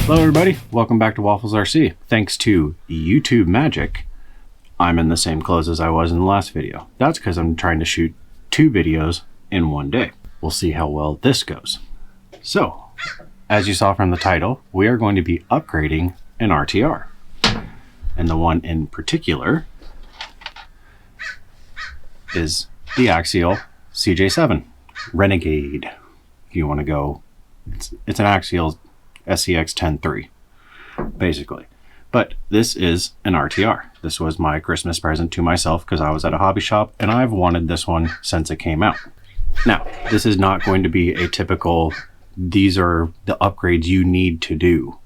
Hello everybody, welcome back to Waffles RC. Thanks to YouTube magic, I'm in the same clothes as I was in the last video. That's because I'm trying to shoot 2 videos in one day. We'll see how well this goes. So, as you saw from the title, we are going to be upgrading an RTR. And the one in particular is the Axial CJ7 Renegade. If you want to go, it's an Axial SCX 10.3 basically, but this is an RTR. This was my Christmas present to myself because I was at a hobby shop and I've wanted this one since it came out. Now, this is not going to be a typical, these are the upgrades you need to do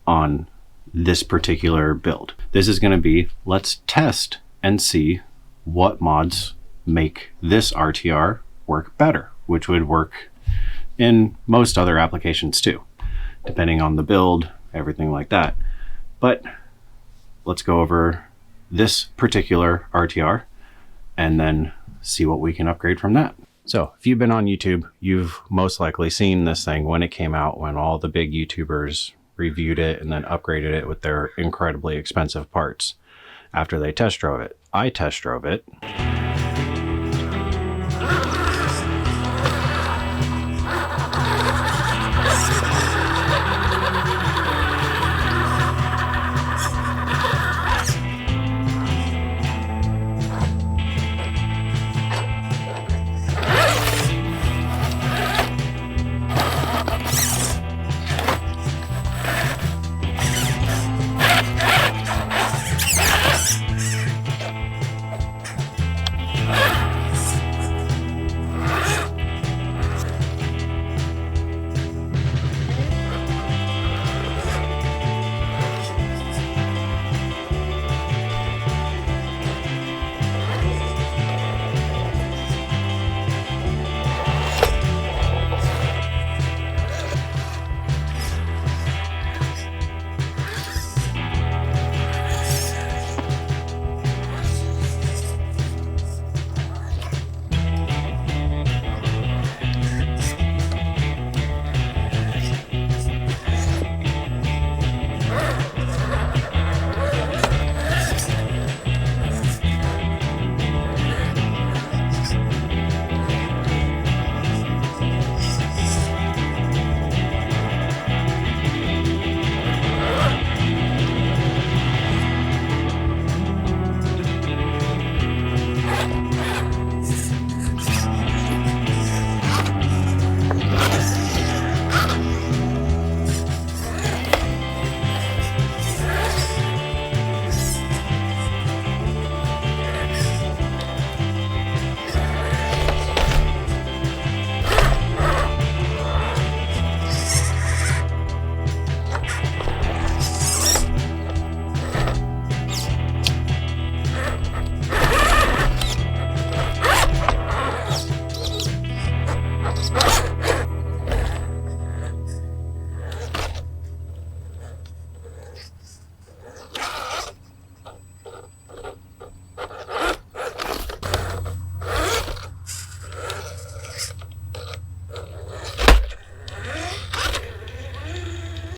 on this particular build. This is going to be, let's test and see what mods make this RTR work better, which would work in most other applications too, depending on the build, everything like that. But let's go over this particular RTR and then see what we can upgrade from that. So if you've been on YouTube, you've most likely seen this thing when it came out, when all the big YouTubers reviewed it and then upgraded it with their incredibly expensive parts after they test drove it. I test drove it.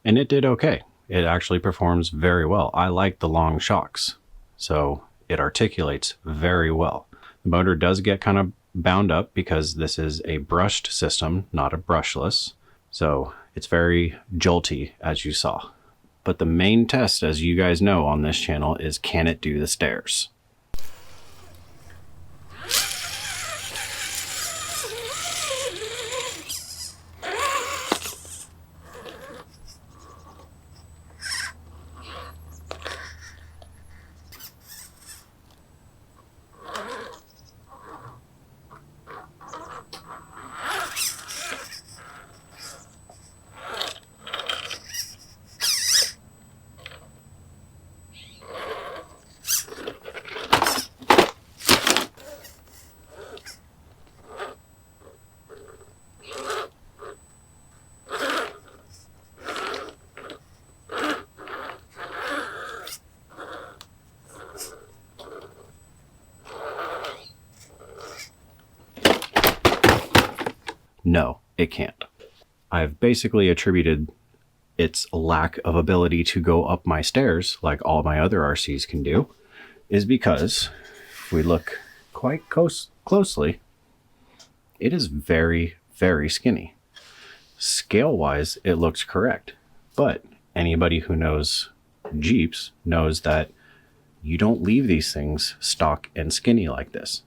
And it did okay. It actually performs very well. I like the long shocks, so it articulates very well. The motor does get kind of bound up because this is a brushed system, not a brushless, so it's very jolty, as you saw. But the main test, as you guys know on this channel, is can it do the stairs? No, it can't. I've basically attributed its lack of ability to go up my stairs like all my other RCs can do is because if we look quite closely, it is very, very skinny. Scale-wise, it looks correct, but anybody who knows Jeeps knows that you don't leave these things stock and skinny like this.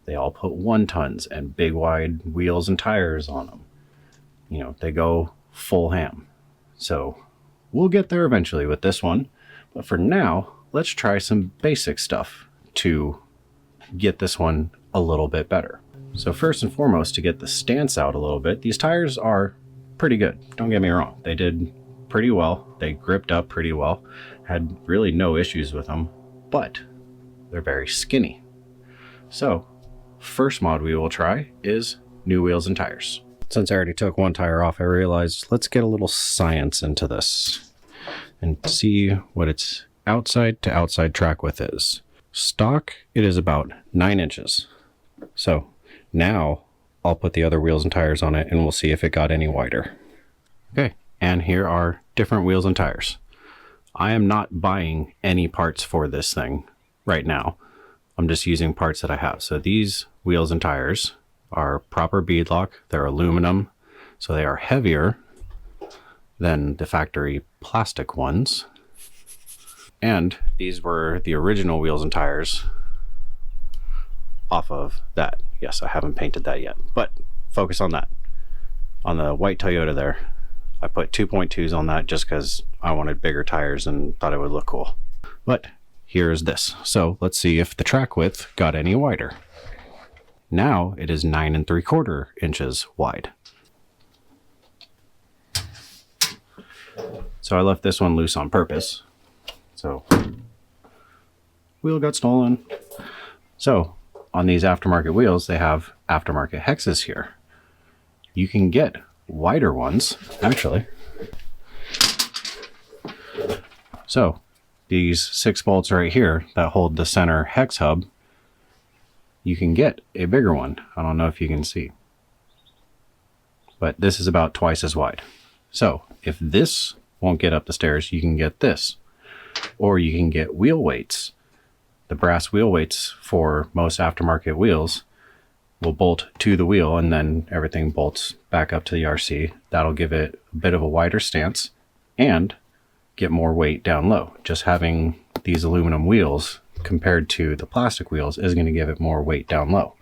They all put 1 tons and big wide wheels and tires on them. You know, they go full ham. So we'll get there eventually with this one, but for now, let's try some basic stuff to get this one a little bit better. So first and foremost, to get the stance out a little bit, these tires are pretty good. Don't get me wrong. They did pretty well. They gripped up pretty well. Had really no issues with them, but they're very skinny. So first mod we will try is new wheels and tires. Since I already took one tire off, I realized let's get a little science into this and see what its outside to outside track width is. Stock, it is about 9 inches. So now I'll put the other wheels and tires on it and we'll see if it got any wider. Okay, and here are different wheels and tires. I am not buying any parts for this thing right now. I'm just using parts that I have. So these wheels and tires are proper beadlock. They're aluminum, so they are heavier than the factory plastic ones. And these were the original wheels and tires off of that. Yes, I haven't painted that yet, but focus on that. On the white Toyota there, I put 2.2s on that just because I wanted bigger tires and thought it would look cool. But here's this. So let's see if the track width got any wider. Now it is 9 3/4 inches wide. So I left this one loose on purpose. So wheel got stolen. So on these aftermarket wheels, they have aftermarket hexes here. You can get wider ones, actually. So these 6 bolts right here that hold the center hex hub, you can get a bigger one. I don't know if you can see, but this is about twice as wide. So if this won't get up the stairs, you can get this, or you can get wheel weights. The brass wheel weights for most aftermarket wheels will bolt to the wheel and then everything bolts back up to the RC. That'll give it a bit of a wider stance and get more weight down low. Just having these aluminum wheels compared to the plastic wheels is going to give it more weight down low.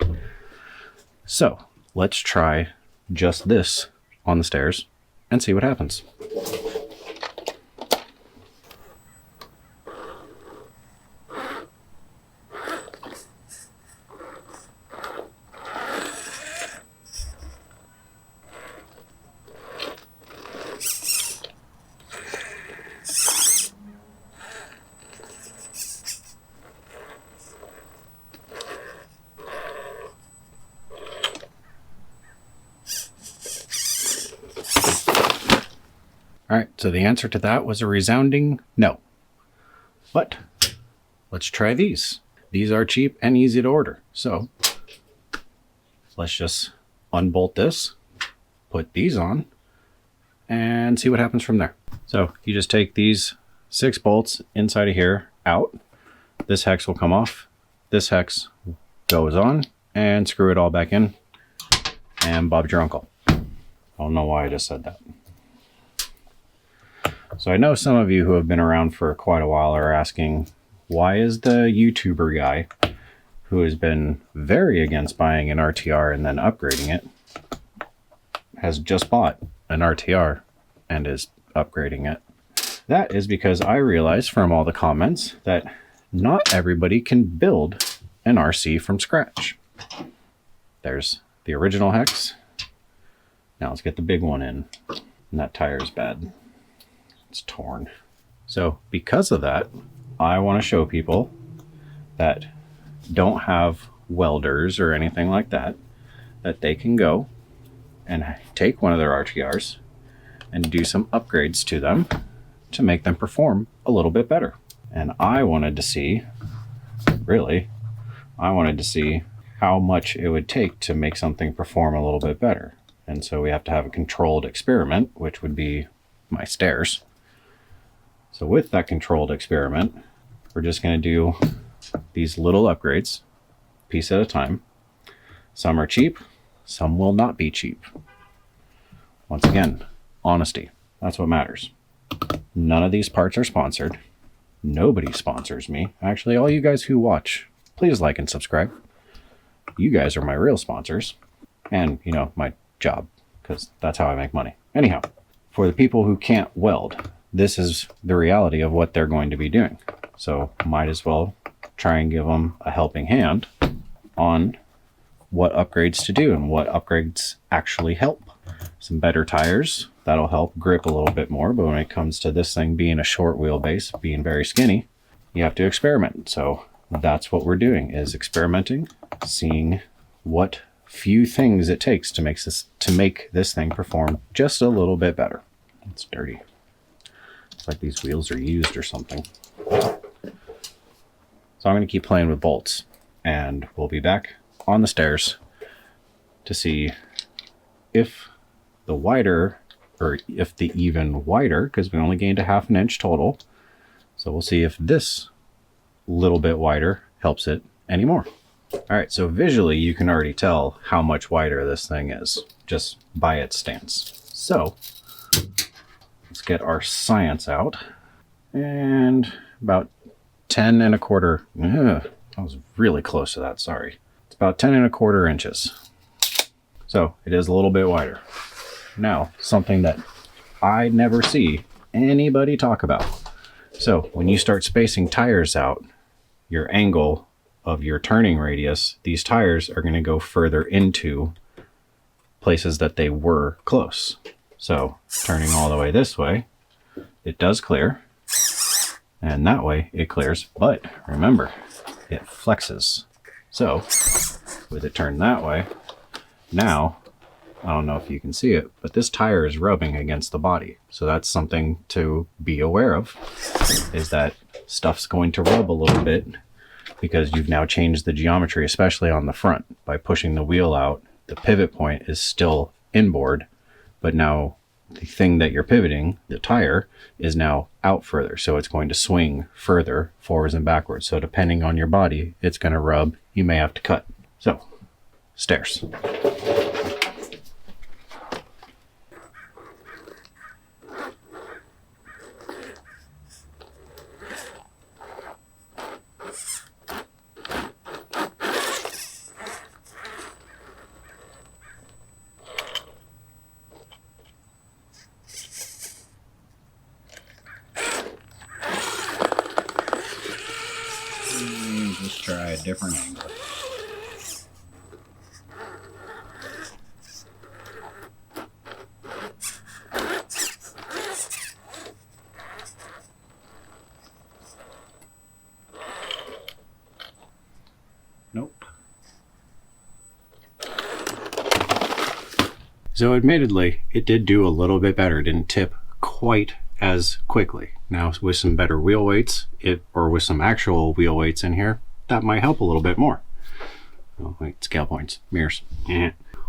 So let's try just this on the stairs and see what happens. All right, so the answer to that was a resounding no. But let's try these. These are cheap and easy to order. So let's just unbolt this, put these on, and see what happens from there. So you just take these 6 bolts inside of here out. This hex will come off. This hex goes on, and screw it all back in. And Bob's your uncle. I don't know why I just said that. So I know some of you who have been around for quite a while are asking, why is the YouTuber guy who has been very against buying an RTR and then upgrading it has just bought an RTR and is upgrading it? That is because I realized from all the comments that not everybody can build an RC from scratch. There's the original hex. Now let's get the big one in. And that tire is bad. It's torn. So because of that, I want to show people that don't have welders or anything like that, that they can go and take one of their RTRs and do some upgrades to them to make them perform a little bit better. And I wanted to see how much it would take to make something perform a little bit better. And so we have to have a controlled experiment, which would be my stairs. So with that controlled experiment, we're just going to do these little upgrades, piece at a time. Some are cheap, some will not be cheap. Once again, honesty, that's what matters. None of these parts are sponsored. Nobody sponsors me. Actually, all you guys who watch, please like and subscribe. You guys are my real sponsors. And, you know, my job, because that's how I make money. Anyhow, for the people who can't weld, this is the reality of what they're going to be doing. So might as well try and give them a helping hand on what upgrades to do and what upgrades actually help. Some better tires, that'll help grip a little bit more, but when it comes to this thing being a short wheelbase, being very skinny, you have to experiment. So that's what we're doing, is experimenting, seeing what few things it takes to make this thing perform just a little bit better. It's dirty. It's like these wheels are used or something. So I'm going to keep playing with bolts, and we'll be back on the stairs to see if the wider, or if the even wider, because we only gained a 1/2 inch total. So we'll see if this little bit wider helps it anymore. All right, so visually you can already tell how much wider this thing is just by its stance. So let's get our science out, and about 10 1/4. I was really close to that, sorry. It's about 10 1/4 inches. So it is a little bit wider. Now, something that I never see anybody talk about. So when you start spacing tires out, your angle of your turning radius, these tires are going to go further into places that they were close. So turning all the way this way, it does clear, and that way it clears, but remember, it flexes. So with it turned that way, now, I don't know if you can see it, but this tire is rubbing against the body. So that's something to be aware of, is that stuff's going to rub a little bit because you've now changed the geometry, especially on the front. By pushing the wheel out, the pivot point is still inboard, but now the thing that you're pivoting, the tire, is now out further. So it's going to swing further forwards and backwards. So depending on your body, it's going to rub. You may have to cut. So, stairs. Just try a different angle. Nope. So admittedly, it did do a little bit better. It didn't tip quite as quickly. Now with some better wheel weights, or with some actual wheel weights in here, that might help a little bit more. Oh, wait, scale points, mirrors.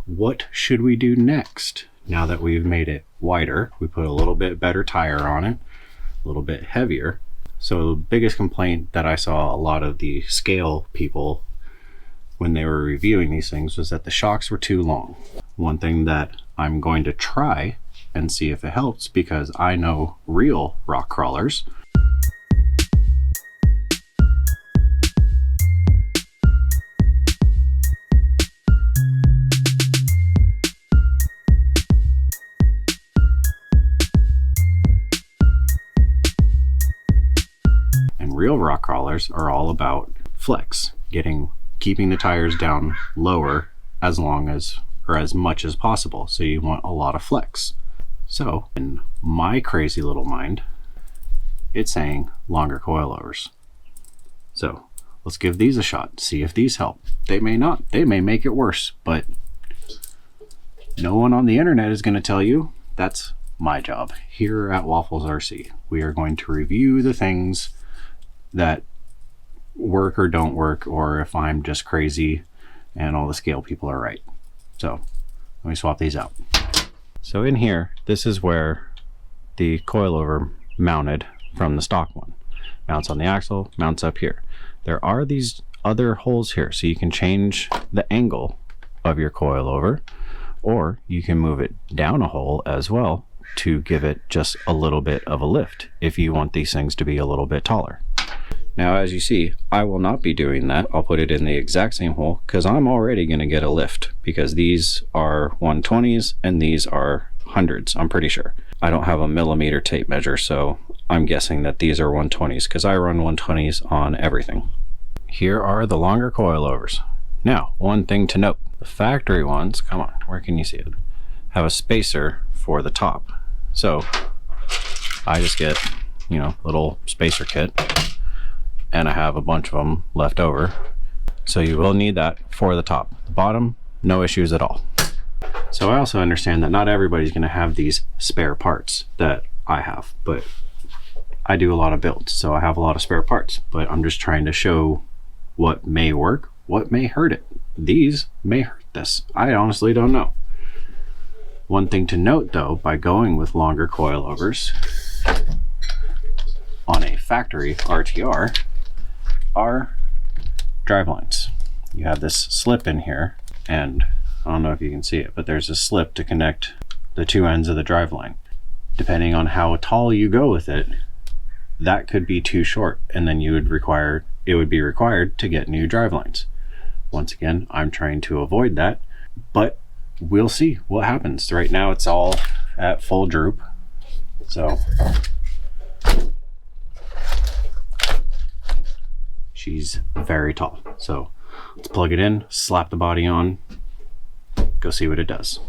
What should we do next? Now that we've made it wider, we put a little bit better tire on it, a little bit heavier. So the biggest complaint that I saw a lot of the scale people when they were reviewing these things was that the shocks were too long. One thing that I'm going to try and see if it helps, because I know real rock crawlers are all about flex, keeping the tires down lower as long as, or as much as possible. So you want a lot of flex. So in my crazy little mind, it's saying longer coilovers. So let's give these a shot, see if these help. They may not, they may make it worse, but no one on the internet is going to tell you. That's my job here at Waffles RC. We are going to review the things that work or don't work, or if I'm just crazy and all the scale people are right. So let me swap these out. So in here, this is where the coilover mounted from the stock one. Mounts on the axle, mounts up here. There are these other holes here, so you can change the angle of your coilover, or you can move it down a hole as well to give it just a little bit of a lift if you want these things to be a little bit taller. Now, as you see, I will not be doing that. I'll put it in the exact same hole because I'm already going to get a lift, because these are 120s and these are hundreds, I'm pretty sure. I don't have a millimeter tape measure, so I'm guessing that these are 120s because I run 120s on everything. Here are the longer coilovers. Now, one thing to note, the factory ones, come on, where can you see it, have a spacer for the top. So I just get, you know, little spacer kit, and I have a bunch of them left over. So you will need that for the top. Bottom, no issues at all. So I also understand that not everybody's going to have these spare parts that I have, but I do a lot of builds, so I have a lot of spare parts. But I'm just trying to show what may work, what may hurt it. These may hurt this. I honestly don't know. One thing to note though, by going with longer coilovers on a factory RTR, are drive lines. You have this slip in here, and I don't know if you can see it, but there's a slip to connect the two ends of the drive line. Depending on how tall you go with it, that could be too short, and then it would be required to get new drive lines. Once again, I'm trying to avoid that, but we'll see what happens. Right now it's all at full droop, so she's very tall. So let's plug it in, slap the body on, go see what it does.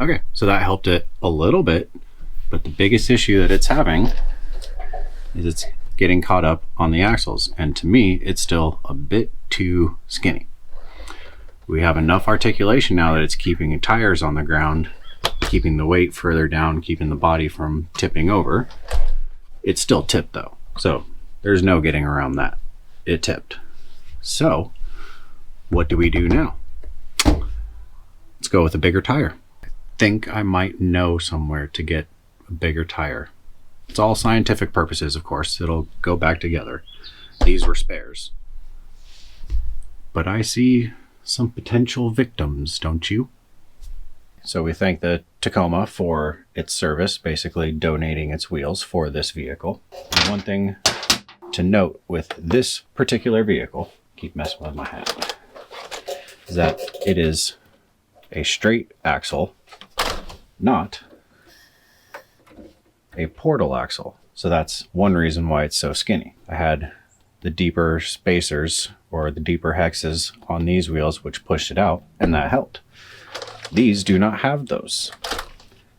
Okay, so that helped it a little bit, but the biggest issue that it's having is it's getting caught up on the axles, and to me it's still a bit too skinny. We have enough articulation now that it's keeping tires on the ground, keeping the weight further down, keeping the body from tipping over. It's still tipped though, so there's no getting around that. It tipped. So what do we do now? Let's go with a bigger tire. I think I might know somewhere to get a bigger tire. It's all scientific purposes, of course. It'll go back together. These were spares. But I see some potential victims, don't you? So we thank the Tacoma for its service, basically donating its wheels for this vehicle. And one thing to note with this particular vehicle, keep messing with my hat, is that it is a straight axle, not a portal axle. So that's one reason why it's so skinny. I had the deeper spacers or the deeper hexes on these wheels, which pushed it out, and that helped. These do not have those.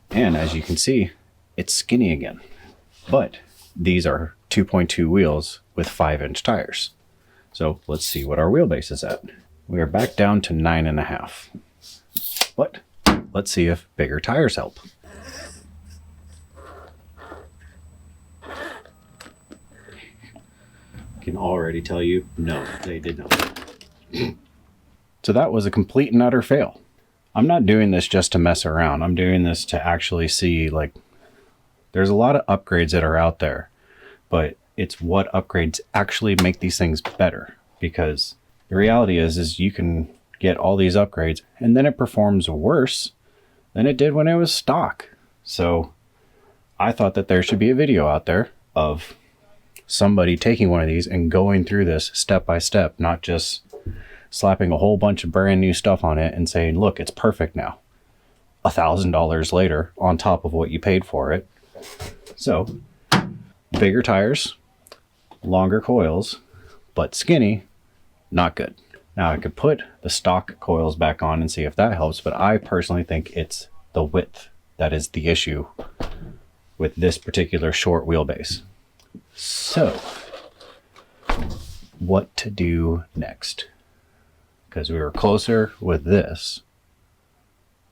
And as you can see, it's skinny again. But these are 2.2 wheels with 5-inch tires. So let's see what our wheelbase is at. We are back down to 9.5. But let's see if bigger tires help. I can already tell you, no, they did not. So that was a complete and utter fail. I'm not doing this just to mess around. I'm doing this to actually see, like, there's a lot of upgrades that are out there, but it's what upgrades actually make these things better. Because the reality is you can get all these upgrades and then it performs worse than it did when it was stock. So I thought that there should be a video out there of somebody taking one of these and going through this step by step, not just slapping a whole bunch of brand new stuff on it and saying, look, it's perfect now. $1,000 later on top of what you paid for it. So bigger tires, longer coils, but skinny, not good. Now I could put the stock coils back on and see if that helps, but I personally think it's the width that is the issue with this particular short wheelbase. So what to do next? Because we were closer with this.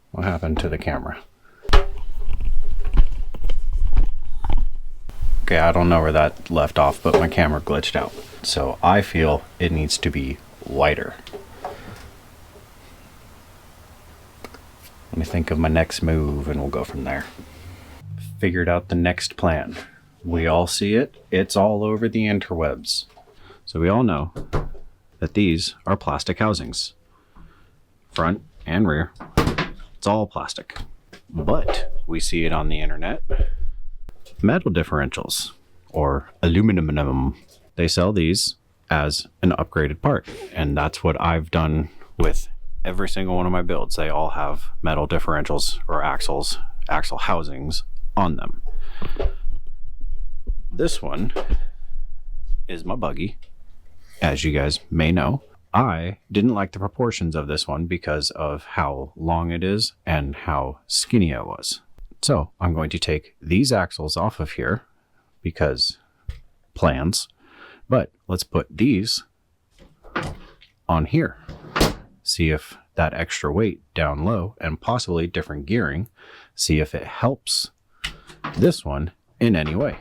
What happened to the camera? Okay, I don't know where that left off, but my camera glitched out. So I feel it needs to be wider. Let me think of my next move and we'll go from there. Figured out the next plan. We all see it. It's all over the interwebs. So we all know that these are plastic housings. Front and rear. It's all plastic. But we see it on the internet. Metal differentials, or aluminum. They sell these as an upgraded part. And that's what I've done with every single one of my builds. They all have metal differentials or axle housings on them. This one is my buggy, as you guys may know. I didn't like the proportions of this one because of how long it is and how skinny it was. So I'm going to take these axles off of here because plans, but let's put these on here. See if that extra weight down low and possibly different gearing, see if it helps this one in any way.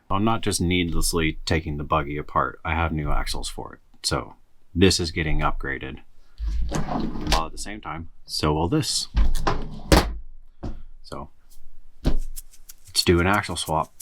I'm not just needlessly taking the buggy apart. I have new axles for it. So this is getting upgraded. While at the same time, so will this. So let's do an axle swap.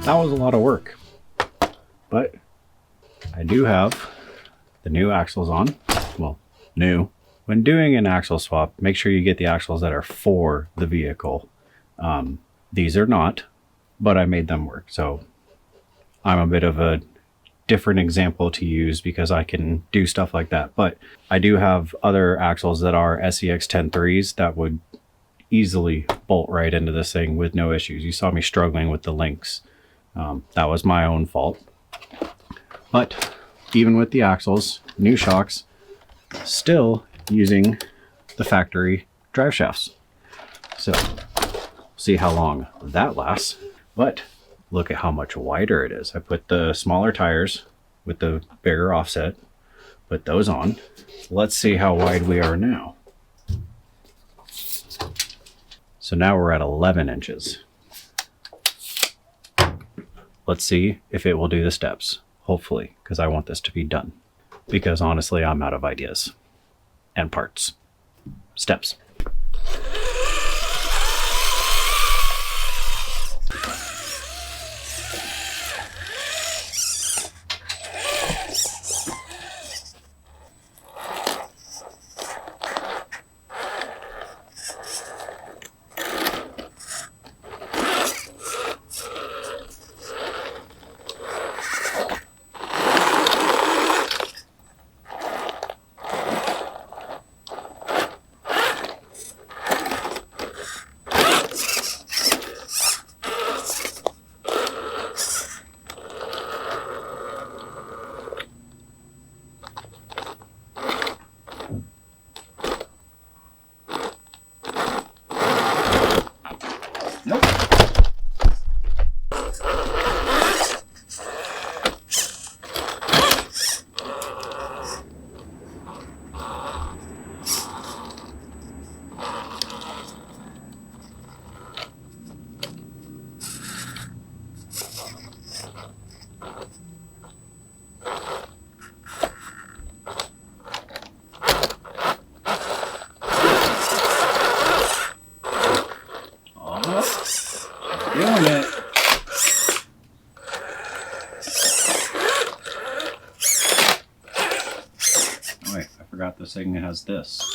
That was a lot of work, but I do have the new axles on. Well, new. When doing an axle swap, make sure you get the axles that are for the vehicle. These are not, but I made them work. So I'm a bit of a different example to use because I can do stuff like that. But I do have other axles that are SEX 10.3s that would easily bolt right into this thing with no issues. You saw me struggling with the links. That was my own fault. But even with the axles, new shocks, still using the factory drive shafts. So see how long that lasts. But look at how much wider it is. I put the smaller tires with the bigger offset, put those on. Let's see how wide we are now. So now we're at 11 inches. Let's see if it will do the steps, hopefully, because I want this to be done. Because honestly, I'm out of ideas and parts. steps. Nope. Doing it. Oh wait, I forgot this thing has this.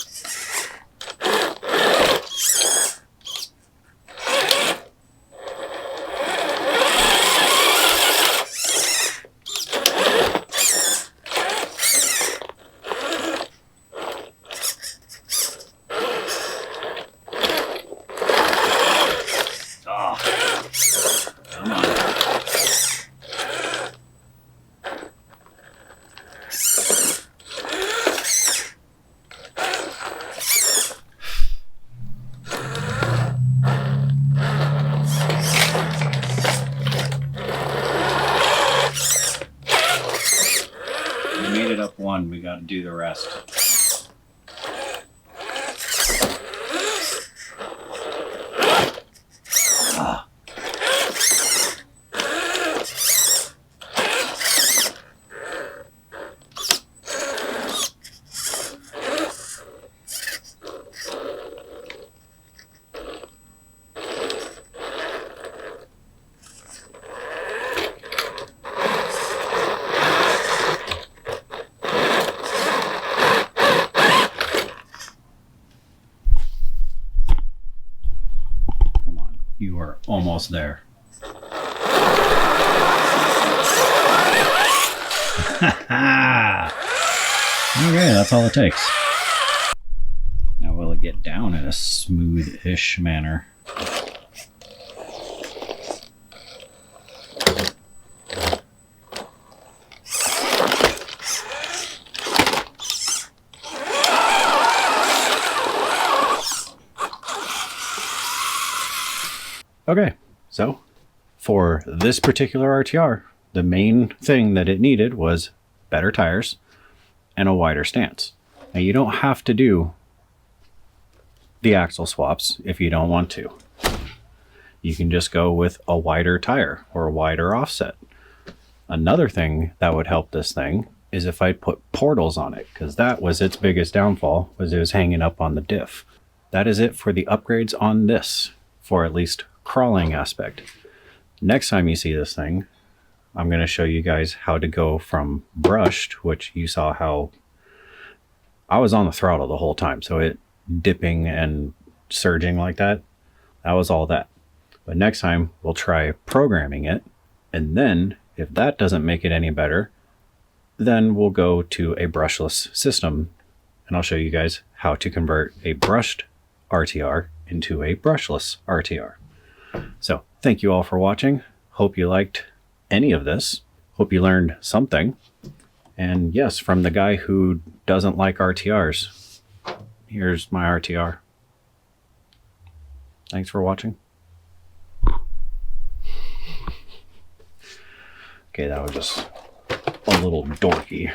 Come on. We made it up one, we gotta do the rest. You are almost there. Okay, that's all it takes. Now will it get down in a smooth-ish manner? Okay, so for this particular RTR, the main thing that it needed was better tires and a wider stance. Now you don't have to do the axle swaps if you don't want to. You can just go with a wider tire or a wider offset. Another thing that would help this thing is if I put portals on it, because that was its biggest downfall, was it was hanging up on the diff. That is it for the upgrades on this, for at least crawling aspect. Next time you see this thing, I'm going to show you guys how to go from brushed, which you saw how I was on the throttle the whole time, so it dipping and surging like that, that was all that. But next time we'll try programming it, and then if that doesn't make it any better, then we'll go to a brushless system, and I'll show you guys how to convert a brushed RTR into a brushless RTR. So thank you all for watching. Hope you liked any of this. Hope you learned something. And yes, from the guy who doesn't like RTRs, here's my RTR. Thanks for watching. Okay, that was just a little dorky.